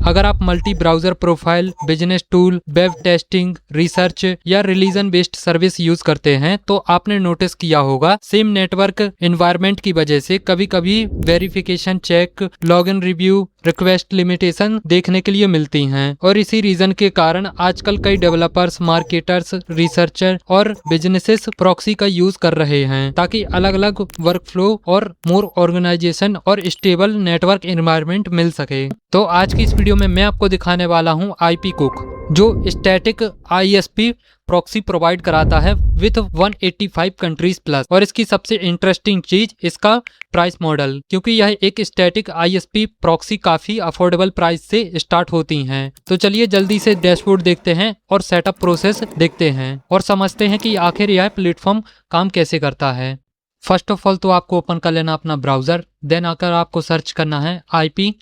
अगर आप multi browser profile, business tool, web testing, research या रिलीजन बेस्ड सर्विस यूज करते हैं तो आपने नोटिस किया होगा सेम नेटवर्क एनवायरनमेंट की वजह से कभी कभी verification check, login review, request limitation देखने के लिए मिलती हैं। और इसी रीजन के कारण आजकल कई डेवलपर्स, मार्केटर्स, रिसर्चर और बिजनेसेस प्रॉक्सी का यूज कर रहे हैं ताकि अलग अलग वर्कफ्लो और मोर ऑर्गेनाइजेशन और स्टेबल नेटवर्क एनवायरनमेंट मिल सके। तो आज की इस वीडियो में मैं आपको दिखाने वाला हूं आईपी कुक, जो स्टैटिक आईएसपी प्रॉक्सी प्रोवाइड कराता है विथ 185 कंट्रीज प्लस। और इसकी सबसे इंटरेस्टिंग चीज इसका प्राइस मॉडल, क्योंकि यह एक स्टैटिक आईएसपी प्रॉक्सी काफी अफोर्डेबल प्राइस से स्टार्ट होती हैं। तो चलिए जल्दी से डैशबोर्ड देखते हैं और सेटअप प्रोसेस देखते हैं और समझते हैं कि आखिर यह प्लेटफॉर्म काम कैसे करता है। फर्स्ट ऑफ ऑल तो आपको ओपन कर लेना अपना ब्राउजर, देन आकर आपको सर्च करना है आईपी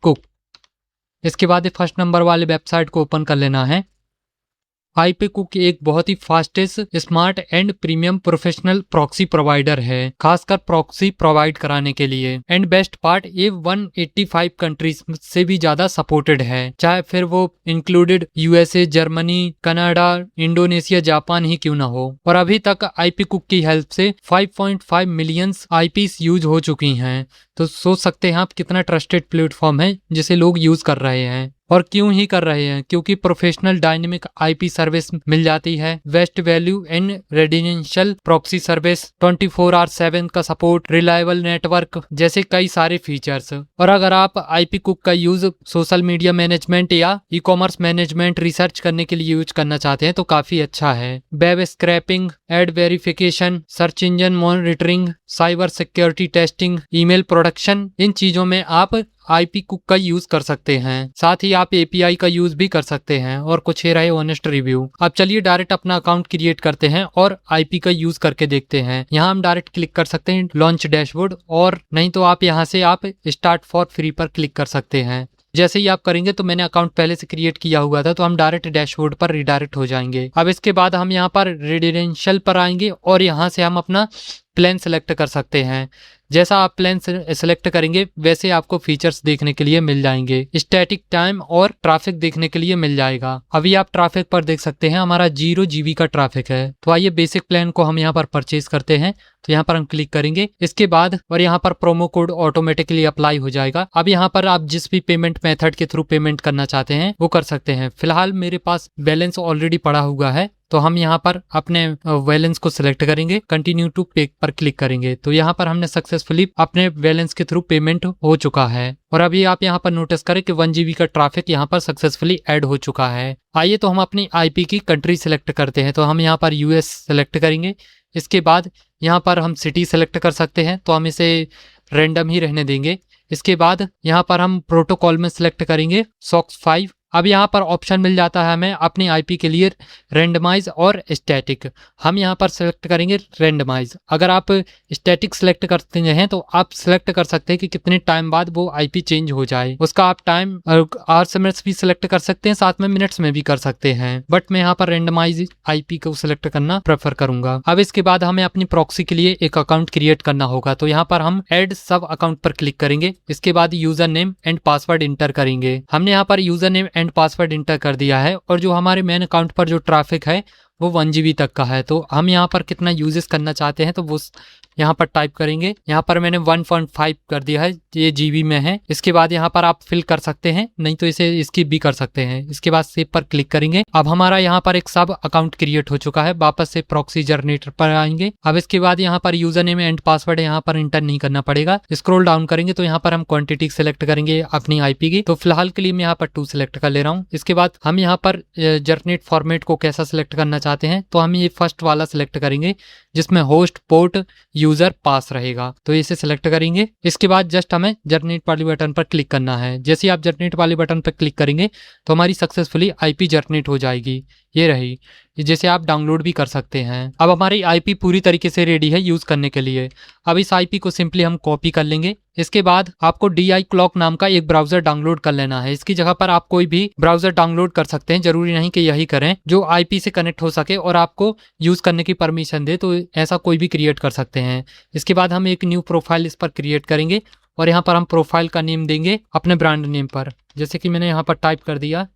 कुक। इसके बाद फर्स्ट नंबर वाले वेबसाइट को ओपन कर लेना है। आईपी कुक एक बहुत ही fastest, smart and premium professional proxy provider है, खासकर प्रॉक्सी प्रोवाइड कराने के लिए। एंड बेस्ट पार्ट, ये 185 कंट्रीज से भी ज्यादा सपोर्टेड है, चाहे फिर वो included USA, Germany, Canada, Indonesia, Japan ही क्यों ना हो। और अभी तक आईपी कुक की हेल्प से 5.5 मिलियन आईपीस यूज हो चुकी हैं। तो सोच सकते हैं आप कितना ट्रस्टेड प्लेटफॉर्म है जिसे लोग यूज कर रहे हैं। और क्यों ही कर रहे हैं, क्योंकि प्रोफेशनल डायनेमिक आईपी सर्विस मिल जाती है, best value and residential proxy service, 24/7 का सपोर्ट, रिलायबल नेटवर्क जैसे कई सारे फीचर्स। और अगर आप आईपी कुक का यूज सोशल मीडिया मैनेजमेंट या ई कॉमर्स मैनेजमेंट, रिसर्च करने के लिए यूज करना चाहते हैं तो काफी अच्छा है। Web scraping, ad verification, search engine monitoring, cyber security testing, email production, इन चीजों में आप आईपी कुक का यूज कर सकते हैं। साथ ही आप एपीआई का यूज भी कर सकते हैं। और कुछ ही रहे ऑनेस्ट रिव्यू। अब चलिए डायरेक्ट अपना अकाउंट क्रिएट करते हैं और आईपी का यूज करके देखते हैं। यहाँ हम डायरेक्ट क्लिक कर सकते हैं लॉन्च डैशबोर्ड, और नहीं तो आप यहाँ से आप स्टार्ट फॉर फ्री पर क्लिक कर सकते हैं। जैसे ही आप करेंगे तो मैंने अकाउंट पहले से क्रिएट किया हुआ था तो हम डायरेक्ट डैशबोर्ड पर रिडायरेक्ट हो जाएंगे। अब इसके बाद हम यहाँ पर रेजिडेंशियल पर आएंगे और यहाँ से हम अपना प्लान सेलेक्ट कर सकते हैं। जैसा आप प्लान सेलेक्ट करेंगे वैसे आपको फीचर्स देखने के लिए मिल जाएंगे। स्टैटिक टाइम और ट्रैफिक देखने के लिए मिल जाएगा। अभी आप ट्रैफिक पर देख सकते हैं हमारा 0 GB का ट्रैफिक है। तो आइए बेसिक प्लान को हम यहाँ पर परचेज करते हैं। तो यहाँ पर हम क्लिक करेंगे। इसके बाद और यहाँ पर प्रोमो कोड ऑटोमेटिकली अप्लाई हो जाएगा। अब यहाँ पर आप जिस भी पेमेंट मेथड के थ्रू पेमेंट करना चाहते हैं वो कर सकते हैं। फिलहाल मेरे पास बैलेंस ऑलरेडी पड़ा हुआ है तो हम यहाँ पर अपने बैलेंस को सिलेक्ट करेंगे, कंटिन्यू टू पे पर क्लिक करेंगे। तो यहाँ पर हमने सक्सेसफुली अपने बैलेंस के थ्रू पेमेंट हो चुका है। और अभी आप यहाँ पर नोटिस करें कि 1 GB का ट्रैफिक यहाँ पर सक्सेसफुली ऐड हो चुका है। आइए तो हम अपनी आईपी की कंट्री सिलेक्ट करते हैं। तो हम यहाँ पर यूएस सेलेक्ट करेंगे। इसके बाद यहाँ पर हम सिटी सेलेक्ट कर सकते हैं, तो हम इसे रैंडम ही रहने देंगे। इसके बाद यहाँ पर हम प्रोटोकॉल में सिलेक्ट करेंगे SOC 5। अब यहाँ पर ऑप्शन मिल जाता है हमें अपनी आईपी के लिए रैंडमाइज और स्टैटिक। हम यहाँ पर सिलेक्ट करेंगे रैंडमाइज। अगर आप स्टैटिक सिलेक्ट करते हैं तो आप सिलेक्ट कर सकते हैं कि कितने टाइम बाद वो आईपी चेंज हो जाए। उसका आप टाइम आवर्स मिनट्स भी सिलेक्ट कर सकते हैं, साथ में मिनट्स में भी कर सकते हैं, बट मैं यहाँ पर रैंडमाइज आईपी को सिलेक्ट करना प्रेफर करूंगा। अब इसके बाद हमें अपनी प्रॉक्सी के लिए एक अकाउंट क्रिएट करना होगा। तो यहाँ पर हम एड सब अकाउंट पर क्लिक करेंगे। इसके बाद user name and password inter करेंगे। हमने यहाँ पर user name and password inter कर दिया है। और जो हमारे मेन अकाउंट पर जो ट्रैफिक है वो 1 GB तक का है। तो हम यहाँ पर कितना यूजेस करना चाहते हैं तो वो यहाँ पर टाइप करेंगे। यहाँ पर मैंने 1.5 कर दिया है, ये GB में है। इसके बाद यहाँ पर आप फिल कर सकते हैं, नहीं तो इसे स्किप भी कर सकते हैं। इसके बाद सेव पर क्लिक करेंगे। अब हमारा यहाँ पर एक सब अकाउंट क्रिएट हो चुका है। वापस से प्रॉक्सी जनरेटर पर आएंगे। अब इसके बाद यहाँ पर यूजर नेम एंड पासवर्ड यहाँ पर इंटर नहीं करना पड़ेगा। स्क्रॉल डाउन करेंगे तो यहाँ पर हम क्वांटिटी सेलेक्ट करेंगे अपनी आईपी की। तो फिलहाल के लिए मैं यहाँ पर 2 सेलेक्ट कर ले रहा हूँ। इसके बाद हम यहाँ पर जर्नेट फॉर्मेट को कैसा सिलेक्ट करना चाहते हैं तो हम ये फर्स्ट वाला सिलेक्ट करेंगे जिसमें होस्ट, पोर्ट, यूजर, पास रहेगा। तो इसे सिलेक्ट करेंगे। इसके बाद जस्ट हमें जनरेट वाले बटन पर क्लिक करना है। जैसे ही आप जनरेट वाले बटन पर क्लिक करेंगे तो हमारी सक्सेसफुली आईपी जनरेट हो जाएगी। ये रही, जैसे आप डाउनलोड भी कर सकते हैं। अब हमारी आईपी पूरी तरीके से रेडी है यूज करने के लिए। अब इस आईपी को सिंपली हम कॉपी कर लेंगे। इसके बाद आपको DI क्लॉक नाम का एक ब्राउजर डाउनलोड कर लेना है। इसकी जगह पर आप कोई भी ब्राउजर डाउनलोड कर सकते हैं, जरूरी नहीं कि यही करें, जो आईपी से कनेक्ट हो सके और आपको यूज करने की परमिशन दे। तो ऐसा कोई भी क्रिएट कर सकते हैं। इसके बाद हम एक न्यू प्रोफाइल इस पर क्रिएट करेंगे और यहाँ पर हम प्रोफाइल का नेम देंगे अपने ब्रांड नेम पर, जैसे कि मैंने यहाँ पर टाइप कर दिया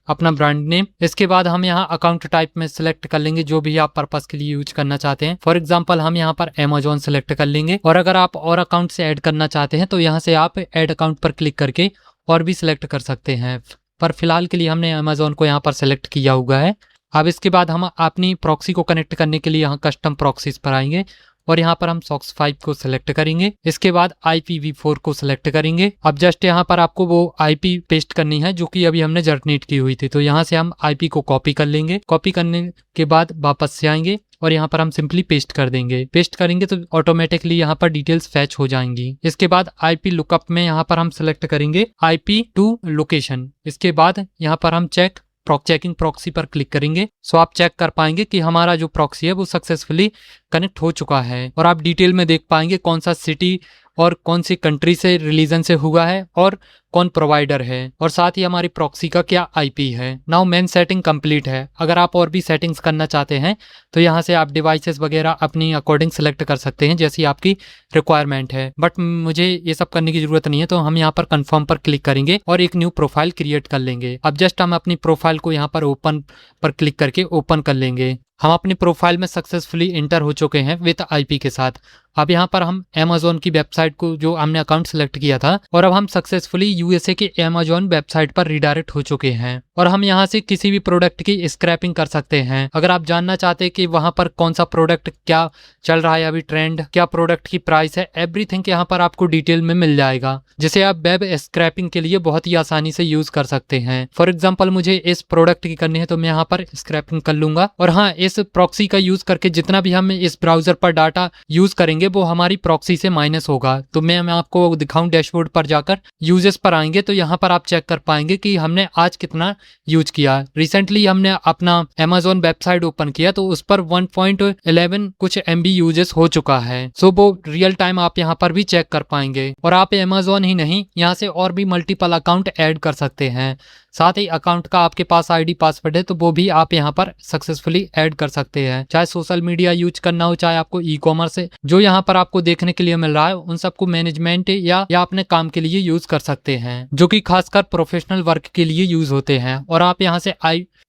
अपना ब्रांड नेम। इसके बाद हम यहाँ अकाउंट टाइप में सिलेक्ट कर लेंगे जो भी आप पर्पस के लिए यूज करना चाहते हैं। फॉर एग्जांपल हम यहाँ पर अमेजोन सिलेक्ट कर लेंगे, और अगर आप और अकाउंट से ऐड करना चाहते हैं तो यहाँ से आप ऐड अकाउंट पर क्लिक करके और भी सिलेक्ट कर सकते हैं, पर फिलहाल के लिए हमने अमेजोन को यहाँ पर सिलेक्ट किया हुआ है। अब इसके बाद हम अपनी प्रॉक्सी को कनेक्ट करने के लिए यहाँ कस्टम प्रॉक्सीज पर आएंगे और यहाँ पर हम SOCKS 5 को सिलेक्ट करेंगे। इसके बाद IPv4 को सिलेक्ट करेंगे। अब जस्ट यहाँ पर आपको वो IP पेस्ट करनी है जो कि अभी हमने जनरेट की हुई थी, तो यहाँ से हम IP को कॉपी कर लेंगे। कॉपी करने के बाद वापस से आएंगे और यहाँ पर हम सिंपली पेस्ट कर देंगे। पेस्ट करेंगे तो ऑटोमेटिकली यहाँ पर डिटेल्स फैच हो जाएंगी। इसके बाद IP लुकअप में यहाँ पर हम सिलेक्ट करेंगे IP टू लोकेशन। इसके बाद यहाँ पर हम चेकिंग प्रॉक्सी पर क्लिक करेंगे। सो आप चेक कर पाएंगे कि हमारा जो प्रॉक्सी है वो सक्सेसफुली कनेक्ट हो चुका है, और आप डिटेल में देख पाएंगे कौन सा सिटी और कौन सी कंट्री से रिलीजन से हुआ है और कौन प्रोवाइडर है, और साथ ही हमारी प्रॉक्सी का क्या IP है। नाउ मेन सेटिंग कंप्लीट है। अगर आप और भी सेटिंग्स करना चाहते हैं तो यहाँ से आप डिवाइसेस वगैरह अपनी अकॉर्डिंग सेलेक्ट कर सकते हैं जैसी आपकी रिक्वायरमेंट है, बट मुझे ये सब करने की जरूरत नहीं है, तो हम यहाँ पर कंफर्म पर क्लिक करेंगे और एक न्यू प्रोफाइल क्रिएट कर लेंगे। अब जस्ट हम अपनी प्रोफाइल को यहाँ पर ओपन पर क्लिक करके ओपन कर लेंगे। हम अपनी प्रोफाइल में सक्सेसफुली इंटर हो चुके हैं विद IP के साथ। अब यहाँ पर हम अमेजोन की वेबसाइट को जो हमने अकाउंट सेलेक्ट किया था, और अब हम सक्सेसफुली USA के अमेजोन वेबसाइट पर रिडायरेक्ट हो चुके हैं, और हम यहाँ से किसी भी प्रोडक्ट की स्क्रैपिंग कर सकते हैं। अगर आप जानना चाहते हैं कि वहां पर कौन सा प्रोडक्ट क्या चल रहा है अभी ट्रेंड, क्या प्रोडक्ट की प्राइस है, एवरीथिंग यहाँ पर आपको डिटेल में मिल जाएगा, जिसे आप वेब स्क्रैपिंग के लिए बहुत ही आसानी से यूज कर सकते हैं। फॉर एग्जाम्पल मुझे इस प्रोडक्ट की करनी है तो मैं यहाँ पर स्क्रैपिंग कर लूंगा, और हाँ, इस प्रॉक्सी का यूज करके जितना भी हम इस ब्राउजर पर डाटा यूज करेंगे वो हमारी प्रॉक्सी से माइनस होगा। तो मैं आपको दिखाऊं, डैशबोर्ड पर जाकर यूजेस पर आएंगे तो यहाँ पर आप चेक कर पाएंगे कि हमने आज कितना यूज किया। रिसेंटली हमने अपना अमेजोन वेबसाइट ओपन किया तो उस पर 1.11 कुछ MB यूजेस हो चुका है। सो वो रियल टाइम आप यहाँ पर भी चेक कर पाएंगे, और आप अमेजोन ही नहीं, यहाँ से और भी मल्टीपल अकाउंट ऐड कर सकते हैं। साथ ही अकाउंट का आपके पास ID पासवर्ड है तो वो भी आप यहाँ पर सक्सेसफुली ऐड कर सकते हैं। चाहे सोशल मीडिया यूज करना हो, चाहे आपको ई-कॉमर्स जो यहाँ पर आपको देखने के लिए मिल रहा है, उन सबको मैनेजमेंट या अपने काम के लिए यूज कर सकते हैं, जो कि खासकर प्रोफेशनल वर्क के लिए यूज होते हैं। और आप यहाँ से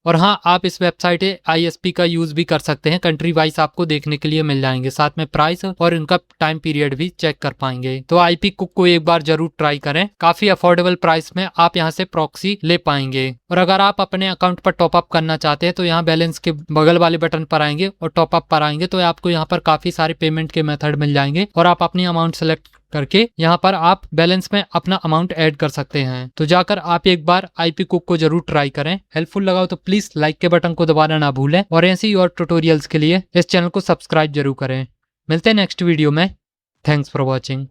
और हाँ, आप इस वेबसाइट ISP का यूज भी कर सकते हैं। कंट्री वाइज आपको देखने के लिए मिल जाएंगे, साथ में प्राइस और इनका टाइम पीरियड भी चेक कर पाएंगे। तो IP कुक को एक बार जरूर ट्राई करें, काफी अफोर्डेबल प्राइस में आप यहाँ से प्रॉक्सी ले पाएंगे। और अगर आप अपने अकाउंट पर टॉपअप करना चाहते हैं तो यहाँ बैलेंस के बगल वाले बटन पर आएंगे और टॉपअप पर आएंगे तो आपको यहाँ पर काफी सारे पेमेंट के मेथड मिल जाएंगे, और आप अपनी अमाउंट सेलेक्ट करके यहाँ पर आप बैलेंस में अपना अमाउंट ऐड कर सकते हैं। तो जाकर आप एक बार IP कुक को जरूर ट्राई करें। हेल्पफुल लगा हो तो प्लीज लाइक के बटन को दबाना ना भूलें, और ऐसे ही और ट्यूटोरियल्स के लिए इस चैनल को सब्सक्राइब जरूर करें। मिलते हैं नेक्स्ट वीडियो में। Thanks for watching.